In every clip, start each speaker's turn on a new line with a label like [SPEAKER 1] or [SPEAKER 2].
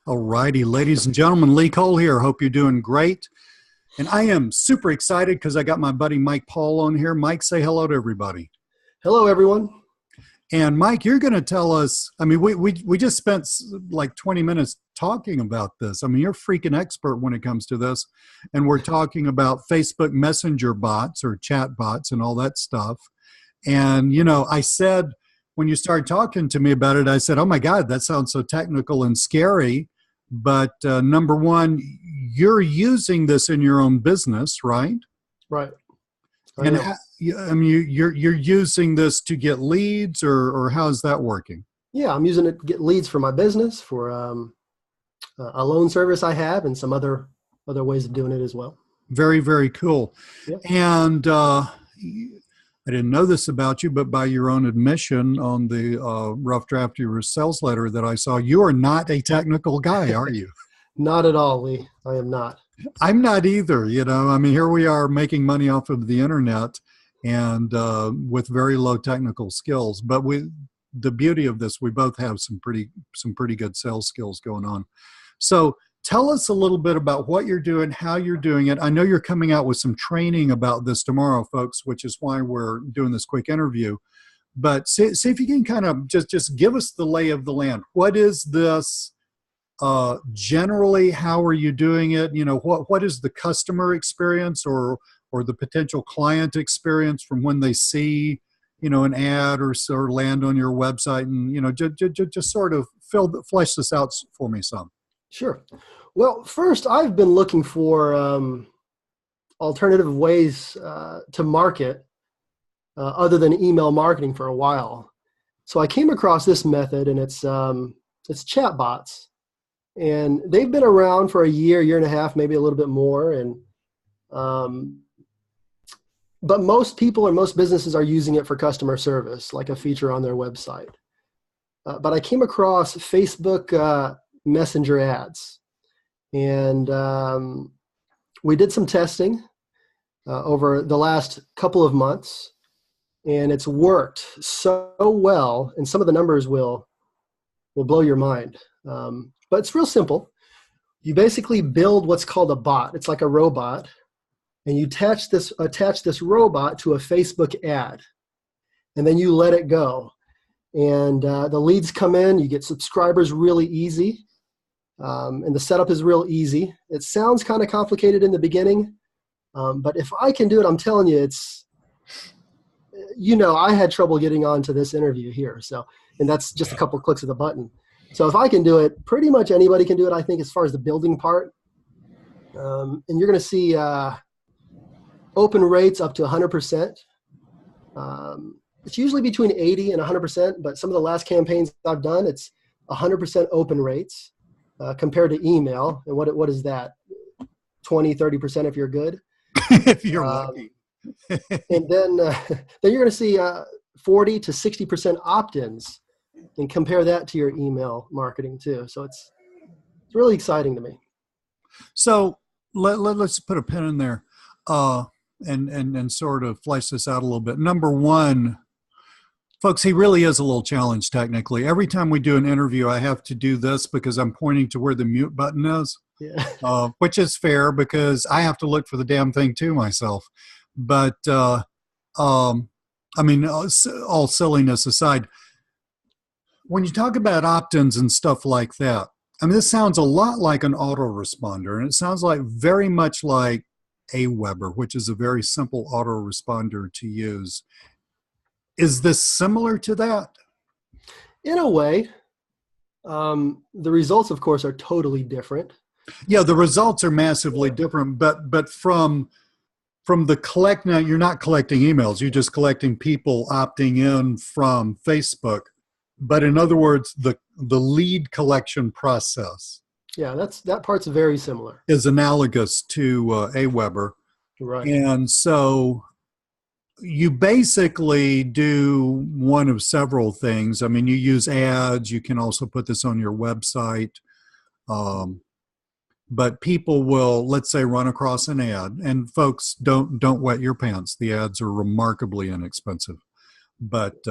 [SPEAKER 1] All righty, ladies and gentlemen, Lee Cole here. Hope you're doing great. And I am super excited because I got my buddy Mike Paul on here. Mike, say hello to everybody.
[SPEAKER 2] Hello, everyone.
[SPEAKER 1] And Mike, you're going to tell us, I mean, we just spent like 20 minutes talking about this. I mean, you're a freaking expert when it comes to this. And we're talking about Facebook Messenger bots or chat bots and all that stuff. And, you know, I said, when you started talking to me about it, I said, oh my God, that sounds so technical and scary. But number one, you're using this in your own business, right?
[SPEAKER 2] Right.
[SPEAKER 1] And I mean, you're using this to get leads, or how's that working?
[SPEAKER 2] Yeah, I'm using it to get leads for my business, for a loan service I have, and some other ways of doing it as well.
[SPEAKER 1] Very, very cool.
[SPEAKER 2] Yep.
[SPEAKER 1] And I didn't know this about you, but by your own admission on the rough draft of your sales letter that I saw, you are not a technical guy, are you?
[SPEAKER 2] Not at all, Lee. I am not.
[SPEAKER 1] I'm not either. You know, I mean, here we are making money off of the internet and with very low technical skills. But the beauty of this, we both have some pretty good sales skills going on. So tell us a little bit about what you're doing, how you're doing it. I know you're coming out with some training about this tomorrow, folks, which is why we're doing this quick interview. But see if you can kind of just give us the lay of the land. What is this? Generally, how are you doing it? You know, what is the customer experience or the potential client experience from when they see, you know, an ad or land on your website, and, you know, just sort of flesh this out for me some.
[SPEAKER 2] Sure. Well, first, I've been looking for alternative ways to market other than email marketing for a while. So I came across this method, and it's chat bots. And they've been around for a year and a half, maybe a little bit more. And but most people or most businesses are using it for customer service, like a feature on their website. But I came across Facebook Messenger ads, and we did some testing over the last couple of months, and it's worked so well. And some of the numbers will blow your mind. But it's real simple. You basically build what's called a bot. It's like a robot, and you attach this robot to a Facebook ad, and then you let it go. And the leads come in. You get subscribers really easy, and the setup is real easy. It sounds kind of complicated in the beginning, but if I can do it, I'm telling you, it's, you know, I had trouble getting onto this interview here. So, and that's just a couple of clicks of the button. So if I can do it, pretty much anybody can do it, I think, as far as the building part. And you're going to see open rates up to 100%. It's usually between 80 and 100%, but some of the last campaigns I've done, it's 100% open rates compared to email. And what is that? 20, 30% if you're good.
[SPEAKER 1] If you're lucky.
[SPEAKER 2] And then you're going to see 40 to 60% opt-ins. And compare that to your email marketing too. So it's really exciting to me.
[SPEAKER 1] So let's put a pin in there and sort of flesh this out a little bit. Number one, folks, he really is a little challenged technically. Every time we do an interview, I have to do this because I'm pointing to where the mute button is, which is fair because I have to look for the damn thing too myself. But I mean, all silliness aside, when you talk about opt-ins and stuff like that, I mean, this sounds a lot like an autoresponder, and it sounds like very much like Aweber, which is a very simple autoresponder to use. Is this similar to that?
[SPEAKER 2] In a way. The results, of course, are totally different.
[SPEAKER 1] Yeah, the results are massively different, but from the now, you're not collecting emails, you're just collecting people opting in from Facebook. But in other words, the lead collection process,
[SPEAKER 2] yeah, that part's very similar,
[SPEAKER 1] is analogous to Aweber.
[SPEAKER 2] Right.
[SPEAKER 1] And so you basically do one of several things. I mean, you use ads. You can also put this on your website. But people will, let's say, run across an ad. And folks, don't wet your pants. The ads are remarkably inexpensive. But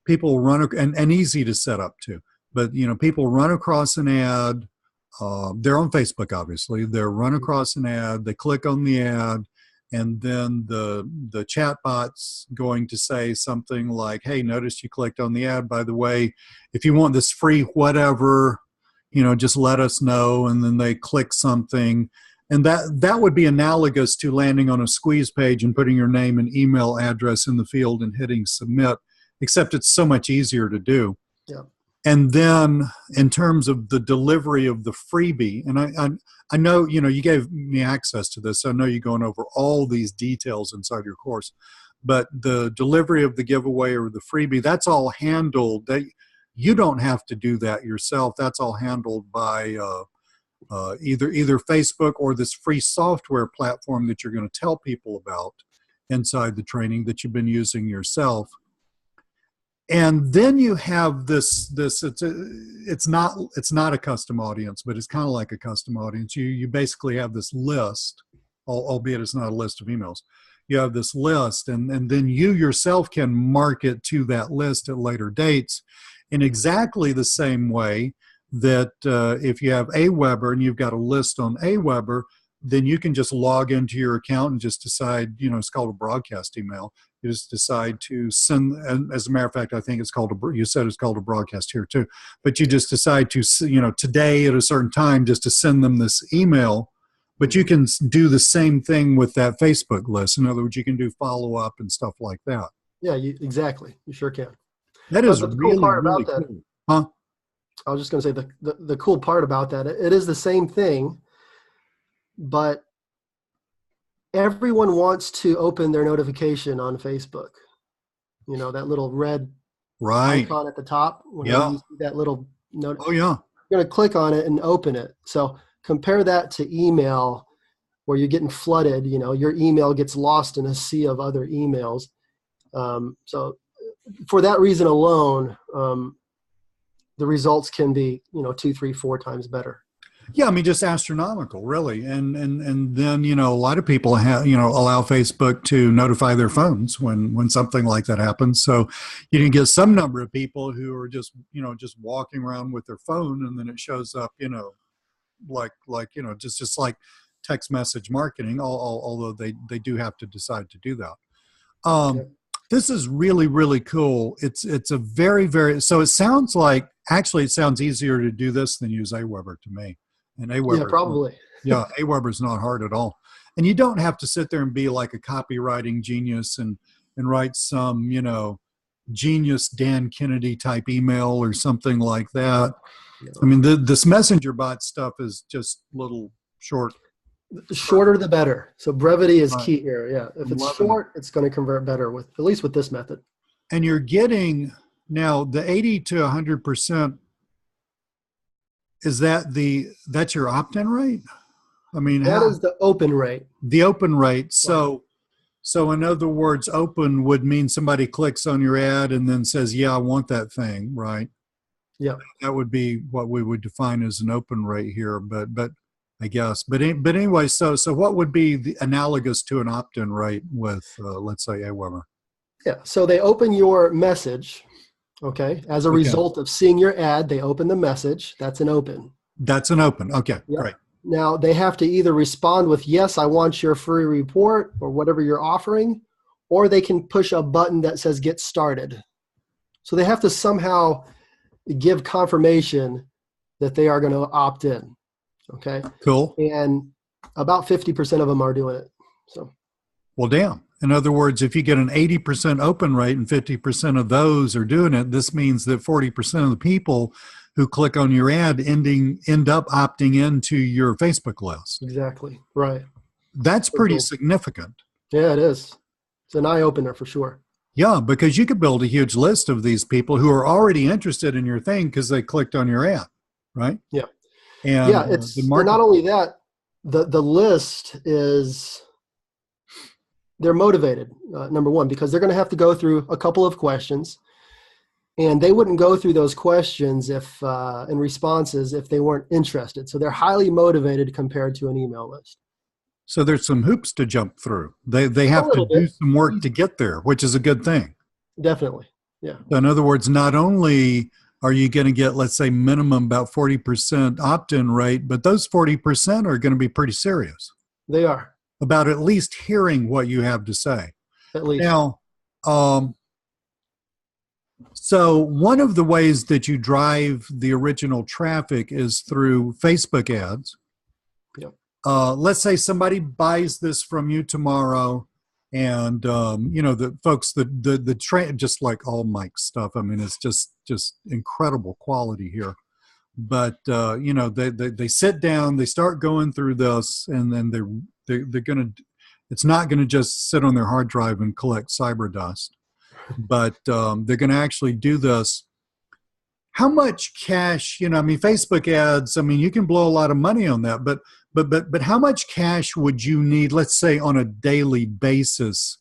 [SPEAKER 1] people run, and easy to set up too. But, you know, people run across an ad. they're on Facebook, obviously. They're run across an ad. They click on the ad, and then the chatbot's going to say something like, "Hey, notice you clicked on the ad. By the way, if you want this free whatever, just let us know." And then they click something, and that would be analogous to landing on a squeeze page and putting your name and email address in the field and hitting submit, except it's so much easier to do.
[SPEAKER 2] Yeah.
[SPEAKER 1] And then in terms of the delivery of the freebie, and I know, you gave me access to this, so I know you're going over all these details inside your course, but the delivery of the giveaway or the freebie, that's all handled. You don't have to do that yourself. That's all handled by either Facebook or this free software platform that you're going to tell people about inside the training that you've been using yourself. And then you have this it's not a custom audience, but it's kind of like a custom audience. You basically have this list, albeit it's not a list of emails. You have this list, and then you yourself can market to that list at later dates in exactly the same way that if you have Aweber and you've got a list on Aweber, then you can just log into your account and just decide, it's called a broadcast email. You just decide to send, and as a matter of fact, I think you said it's called a broadcast here too, but you just decide to, today at a certain time, just to send them this email. But you can do the same thing with that Facebook list. In other words, you can do follow up and stuff like that.
[SPEAKER 2] Yeah, exactly. You sure can.
[SPEAKER 1] That is
[SPEAKER 2] but the
[SPEAKER 1] really,
[SPEAKER 2] cool part
[SPEAKER 1] really
[SPEAKER 2] about that,
[SPEAKER 1] cool. Huh?
[SPEAKER 2] I was just going to say the cool part about that, it is the same thing, but everyone wants to open their notification on Facebook. That little red icon at the top. Whenever you see that little note,
[SPEAKER 1] oh yeah,
[SPEAKER 2] you're going to click on it and open it. So compare that to email, where you're getting flooded. Your email gets lost in a sea of other emails. So for that reason alone, the results can be 2, 3, 4 times better.
[SPEAKER 1] Yeah, I mean, just astronomical, really. And then, a lot of people allow Facebook to notify their phones when something like that happens. So you can get some number of people who are just walking around with their phone, and then it shows up, just like text message marketing, although they do have to decide to do that. This is really, really cool. It's a very, very, so it sounds like, actually it sounds easier to do this than use Aweber to me. And Aweber,
[SPEAKER 2] yeah, probably.
[SPEAKER 1] Aweber's not hard at all. And you don't have to sit there and be like a copywriting genius and write some, genius Dan Kennedy type email or something like that. Yeah. I mean, this messenger bot stuff is just little short.
[SPEAKER 2] The shorter the better. So brevity is key here. Yeah. If it's short, it's going to convert better at least with this method.
[SPEAKER 1] And you're getting now the 80 to 100%. Is that's your opt-in rate? I mean,
[SPEAKER 2] that is the open rate.
[SPEAKER 1] The open rate. So in other words, open would mean somebody clicks on your ad and then says, "Yeah, I want that thing," right?
[SPEAKER 2] Yeah.
[SPEAKER 1] That would be what we would define as an open rate here. But I guess. But anyway, so what would be the analogous to an opt-in rate with, let's say, Aweber?
[SPEAKER 2] Yeah. So they open your message. Okay. As a result of seeing your ad, they open the message. That's an open.
[SPEAKER 1] That's an open. Okay. Yep. Great.
[SPEAKER 2] Now they have to either respond with, "Yes, I want your free report," or whatever you're offering, or they can push a button that says "Get started." So they have to somehow give confirmation that they are going to opt in. Okay.
[SPEAKER 1] Cool.
[SPEAKER 2] And about 50% of them are doing it. So.
[SPEAKER 1] Well, damn. In other words, if you get an 80% open rate and 50% of those are doing it, this means that 40% of the people who click on your ad end up opting into your Facebook list.
[SPEAKER 2] Exactly. Right.
[SPEAKER 1] That's pretty significant.
[SPEAKER 2] Yeah, it is. It's an eye-opener for sure.
[SPEAKER 1] Yeah, because you could build a huge list of these people who are already interested in your thing because they clicked on your ad, right?
[SPEAKER 2] Yeah.
[SPEAKER 1] And
[SPEAKER 2] yeah, it's not only that, the list is, they're motivated, number one, because they're going to have to go through a couple of questions, and they wouldn't go through those questions and responses if they weren't interested. So they're highly motivated compared to an email list.
[SPEAKER 1] So there's some hoops to jump through. They have to do some work to get there, which is a good thing.
[SPEAKER 2] Definitely, yeah.
[SPEAKER 1] So in other words, not only are you going to get, let's say, minimum about 40% opt-in rate, but those 40% are going to be pretty serious
[SPEAKER 2] They are,
[SPEAKER 1] about at least hearing what you have to say.
[SPEAKER 2] at least.
[SPEAKER 1] Now, so one of the ways that you drive the original traffic is through Facebook ads.
[SPEAKER 2] Yep.
[SPEAKER 1] Let's say somebody buys this from you tomorrow, and the folks, the train, just like all Mike's stuff. I mean, it's just incredible quality here. But they sit down, they start going through this, and then they're gonna. It's not going to just sit on their hard drive and collect cyber dust, but they're going to actually do this. How much cash? I mean, Facebook ads. I mean, you can blow a lot of money on that, but how much cash would you need, let's say, on a daily basis?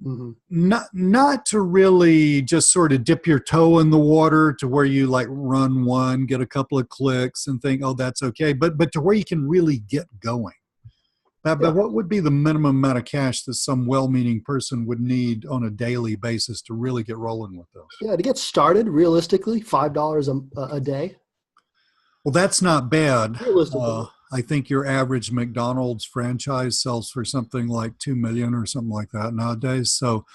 [SPEAKER 2] Mm-hmm.
[SPEAKER 1] Not to really just sort of dip your toe in the water to where you like run one, get a couple of clicks and think, oh, that's okay, but to where you can really get going. But what would be the minimum amount of cash that some well-meaning person would need on a daily basis to really get rolling with this?
[SPEAKER 2] Yeah, to get started, realistically, $5 a day.
[SPEAKER 1] Well, that's not bad.
[SPEAKER 2] Realistically.
[SPEAKER 1] I think your average McDonald's franchise sells for something like $2 million or something like that nowadays. So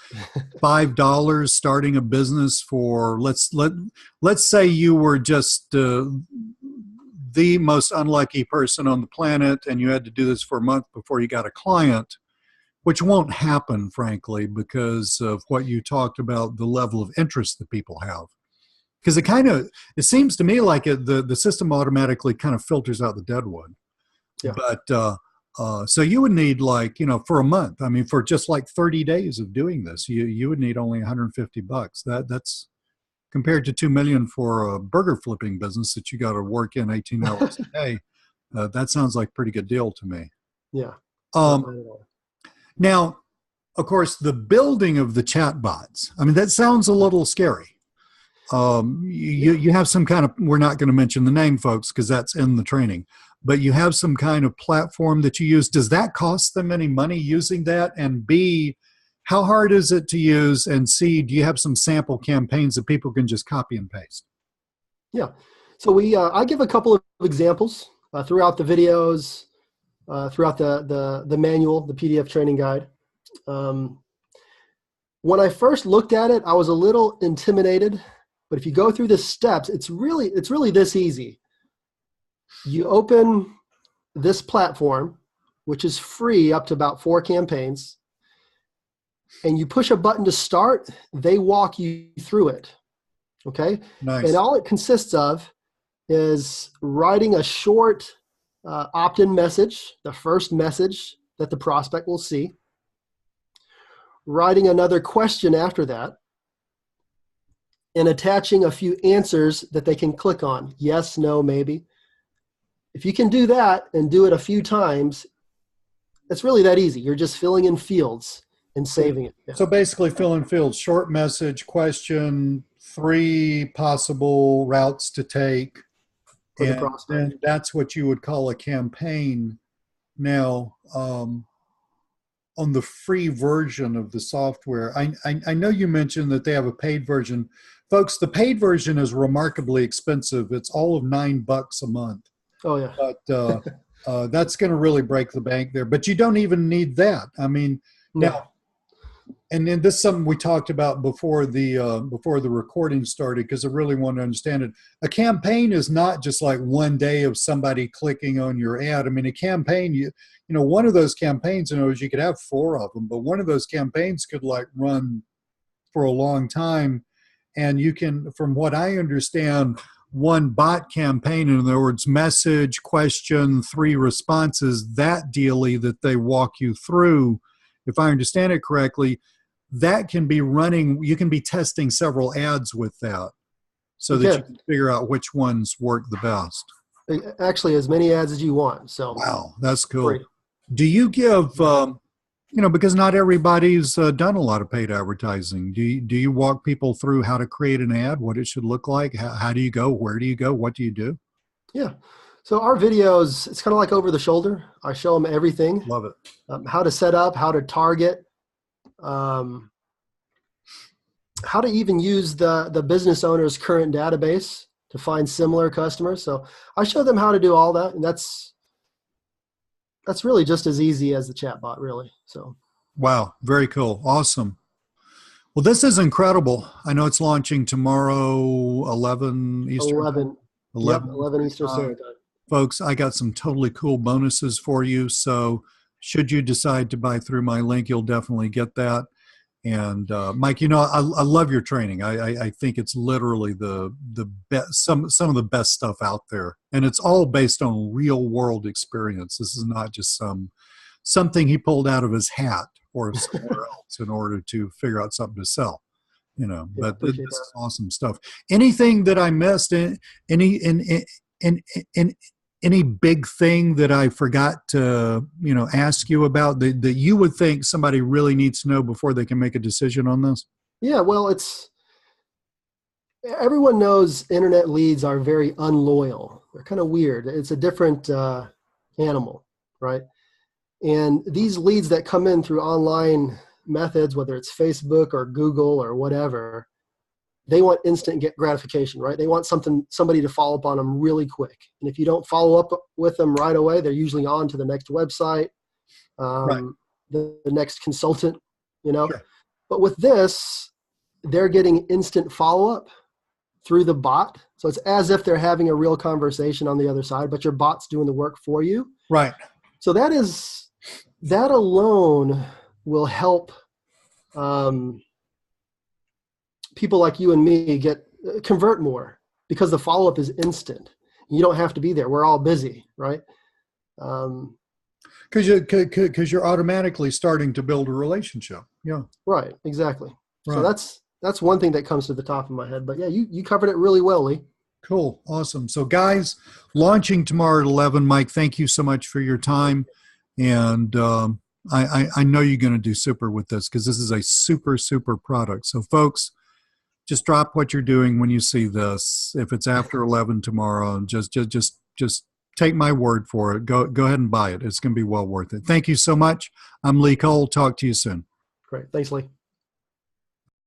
[SPEAKER 1] $5 starting a business for, let's say you were just the most unlucky person on the planet and you had to do this for a month before you got a client, which won't happen, frankly, because of what you talked about, the level of interest that people have. Because it seems to me like the system automatically kind of filters out the deadwood.
[SPEAKER 2] Yeah.
[SPEAKER 1] But so you would need, like, for a month, I mean, for just like 30 days of doing this, you would need only $150. That's compared to $2 million for a burger flipping business that you got to work in 18 hours a day. That sounds like a pretty good deal to me.
[SPEAKER 2] Yeah.
[SPEAKER 1] Now, of course, the building of the chatbots, I mean, that sounds a little scary. You have some kind of, we're not going to mention the name, folks, because that's in the training, but you have some kind of platform that you use. Does that cost them any money using that? And B, how hard is it to use? And C, do you have some sample campaigns that people can just copy and paste?
[SPEAKER 2] Yeah. So I give a couple of examples throughout the videos, throughout the manual, the PDF training guide. When I first looked at it, I was a little intimidated. But if you go through the steps, it's really this easy. You open this platform, which is free up to about 4 campaigns, and you push a button to start. They walk you through it. Okay?
[SPEAKER 1] Nice.
[SPEAKER 2] And all it consists of is writing a short opt-in message, the first message that the prospect will see, writing another question after that, and attaching a few answers that they can click on. Yes, no, maybe. If you can do that and do it a few times, it's really that easy. You're just filling in fields and saving it. Yeah.
[SPEAKER 1] So basically fill in fields, short message, question, 3 possible routes to take. And that's what you would call a campaign. Now, on the free version of the software, I know you mentioned that they have a paid version. Folks, the paid version is remarkably expensive. It's all of $9 a month.
[SPEAKER 2] Oh, yeah.
[SPEAKER 1] But that's going to really break the bank there. But you don't even need that. I mean,
[SPEAKER 2] no.
[SPEAKER 1] Now, and then this is something we talked about before the recording started, because I really want to understand it. A campaign is not just like one day of somebody clicking on your ad. I mean, a campaign, one of those campaigns, is you could have 4 of them, but one of those campaigns could like run for a long time. And you can, from what I understand, one bot campaign, in other words, message, question, 3 responses, that dealy that they walk you through, if I understand it correctly, that can be running, you can be testing several ads with that so that you can figure out which ones work the best.
[SPEAKER 2] Actually, as many ads as you want. So
[SPEAKER 1] wow, that's cool.
[SPEAKER 2] Great.
[SPEAKER 1] Do you give, because not everybody's done a lot of paid advertising. Do you walk people through how to create an ad, what it should look like? How do you go? Where do you go? What do you do?
[SPEAKER 2] Yeah. So our videos, it's kind of like over the shoulder. I show them everything.
[SPEAKER 1] Love it.
[SPEAKER 2] How to set up, how to target, how to even use the business owner's current database to find similar customers. So I show them how to do all that, and that's really just as easy as the chatbot, really. So
[SPEAKER 1] Wow, very cool. Awesome. Well, this is incredible. I know it's launching tomorrow, 11 Eastern time.
[SPEAKER 2] 11, yep,
[SPEAKER 1] 11
[SPEAKER 2] 11
[SPEAKER 1] Eastern
[SPEAKER 2] Eastern
[SPEAKER 1] time.
[SPEAKER 2] Standard Time.
[SPEAKER 1] Folks, I got some totally cool bonuses for you. So should you decide to buy through my link, you'll definitely get that. And Mike, I love your training. I think it's literally the best, some of the best stuff out there, and it's all based on real world experience. This is not just something he pulled out of his hat or somewhere else in order to figure out something to sell.
[SPEAKER 2] Yeah,
[SPEAKER 1] But this
[SPEAKER 2] appreciate that.
[SPEAKER 1] is awesome stuff. Anything that I missed? Any big thing that I forgot to ask you about that you would think somebody really needs to know before they can make a decision on this?
[SPEAKER 2] Yeah, well, everyone knows internet leads are very unloyal. They're kind of weird. It's a different animal, right? And these leads that come in through online methods, whether it's Facebook or Google or whatever, they want instant gratification, right? They want somebody to follow up on them really quick. And if you don't follow up with them right away, they're usually on to the next website,
[SPEAKER 1] Right.
[SPEAKER 2] the next consultant, you know.
[SPEAKER 1] Sure.
[SPEAKER 2] But with this, they're getting instant follow-up through the bot. So it's as if they're having a real conversation on the other side, but your bot's doing the work for you.
[SPEAKER 1] Right.
[SPEAKER 2] So that alone will help people like you and me convert more, because the follow-up is instant. You don't have to be there. We're all busy, right?
[SPEAKER 1] Because you're automatically starting to build a relationship. Yeah.
[SPEAKER 2] Right. Exactly.
[SPEAKER 1] Right.
[SPEAKER 2] So that's one thing that comes to the top of my head. But yeah, you covered it really well, Lee.
[SPEAKER 1] Cool. Awesome. So guys, launching tomorrow at 11. Mike, thank you so much for your time. And I know you're going to do super with this, because this is a super, super product. So folks, just drop what you're doing when you see this. If it's after 11 tomorrow, and just take my word for it. Go ahead and buy it. It's going to be well worth it. Thank you so much. I'm Lee Cole. Talk to you soon.
[SPEAKER 2] Great. Thanks, Lee.